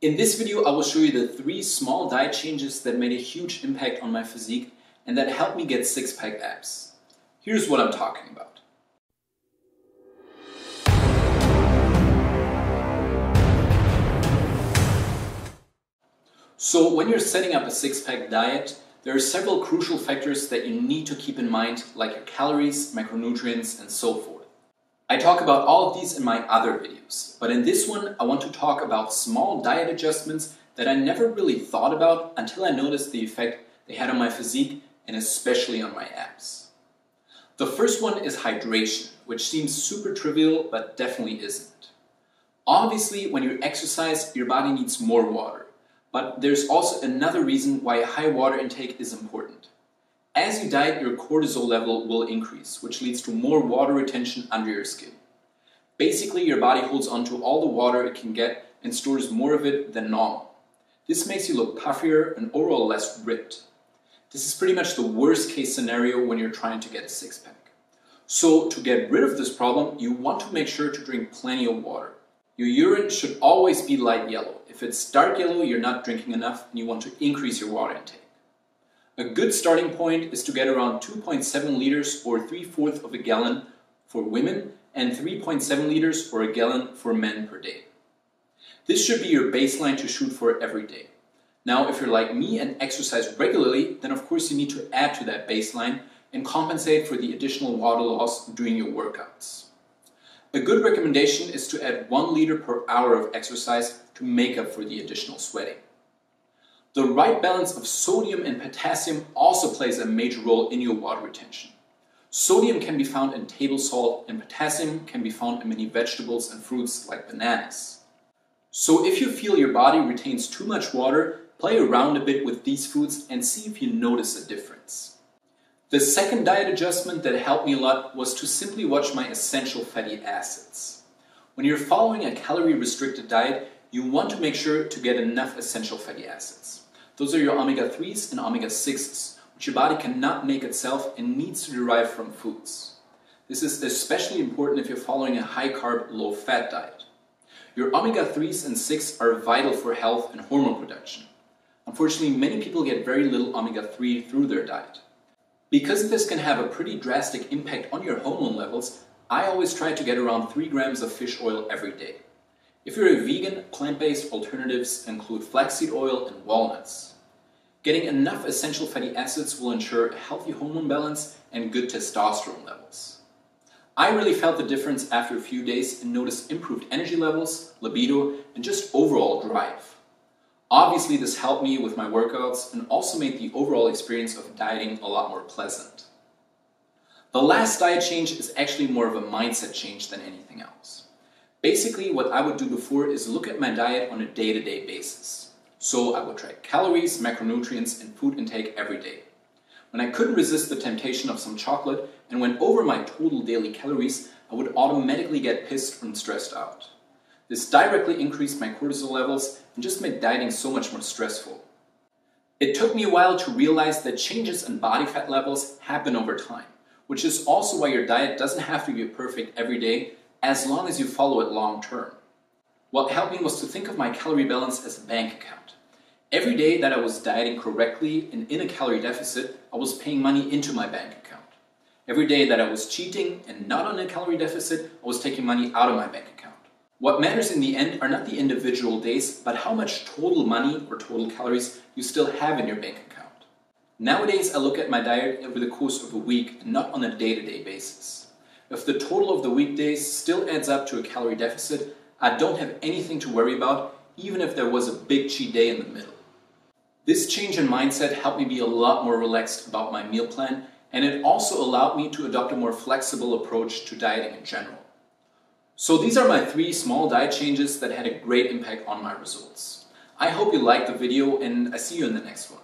In this video, I will show you the 3 small diet changes that made a huge impact on my physique and that helped me get six-pack abs. Here's what I'm talking about. So when you're setting up a six-pack diet, there are several crucial factors that you need to keep in mind, like your calories, macronutrients, and so forth. I talk about all of these in my other videos, but in this one I want to talk about small diet adjustments that I never really thought about until I noticed the effect they had on my physique and especially on my abs. The first one is hydration, which seems super trivial but definitely isn't. Obviously, when you exercise, your body needs more water, but there's also another reason why a high water intake is important. As you diet, your cortisol level will increase, which leads to more water retention under your skin. Basically, your body holds onto all the water it can get and stores more of it than normal. This makes you look puffier and overall less ripped. This is pretty much the worst case scenario when you're trying to get a six-pack. So to get rid of this problem, you want to make sure to drink plenty of water. Your urine should always be light yellow. If it's dark yellow, you're not drinking enough and you want to increase your water intake. A good starting point is to get around 2.7 liters or 3/4 of a gallon for women and 3.7 liters or a gallon for men per day. This should be your baseline to shoot for every day. Now, if you're like me and exercise regularly, then of course you need to add to that baseline and compensate for the additional water loss during your workouts. A good recommendation is to add 1 liter per hour of exercise to make up for the additional sweating. The right balance of sodium and potassium also plays a major role in your water retention. Sodium can be found in table salt and potassium can be found in many vegetables and fruits like bananas. So if you feel your body retains too much water, play around a bit with these foods and see if you notice a difference. The second diet adjustment that helped me a lot was to simply watch my essential fatty acids. When you're following a calorie-restricted diet, you want to make sure to get enough essential fatty acids. Those are your omega-3s and omega-6s, which your body cannot make itself and needs to derive from foods. This is especially important if you're following a high-carb, low-fat diet. Your omega-3s and 6 are vital for health and hormone production. Unfortunately, many people get very little omega-3 through their diet. Because this can have a pretty drastic impact on your hormone levels, I always try to get around 3 grams of fish oil every day. If you're a vegan, plant-based alternatives include flaxseed oil and walnuts. Getting enough essential fatty acids will ensure a healthy hormone balance and good testosterone levels. I really felt the difference after a few days and noticed improved energy levels, libido, and just overall drive. Obviously, this helped me with my workouts and also made the overall experience of dieting a lot more pleasant. The last diet change is actually more of a mindset change than anything else. Basically, what I would do before is look at my diet on a day-to-day basis. So I would track calories, macronutrients, and food intake every day. When I couldn't resist the temptation of some chocolate and went over my total daily calories, I would automatically get pissed and stressed out. This directly increased my cortisol levels and just made dieting so much more stressful. It took me a while to realize that changes in body fat levels happen over time, which is also why your diet doesn't have to be perfect every day, as long as you follow it long term. What helped me was to think of my calorie balance as a bank account. Every day that I was dieting correctly and in a calorie deficit, I was paying money into my bank account. Every day that I was cheating and not on a calorie deficit, I was taking money out of my bank account. What matters in the end are not the individual days, but how much total money or total calories you still have in your bank account. Nowadays, I look at my diet over the course of a week and not on a day-to-day basis. If the total of the weekdays still adds up to a calorie deficit, I don't have anything to worry about, even if there was a big cheat day in the middle. This change in mindset helped me be a lot more relaxed about my meal plan, and it also allowed me to adopt a more flexible approach to dieting in general. So these are my 3 small diet changes that had a great impact on my results. I hope you liked the video and I see you in the next one.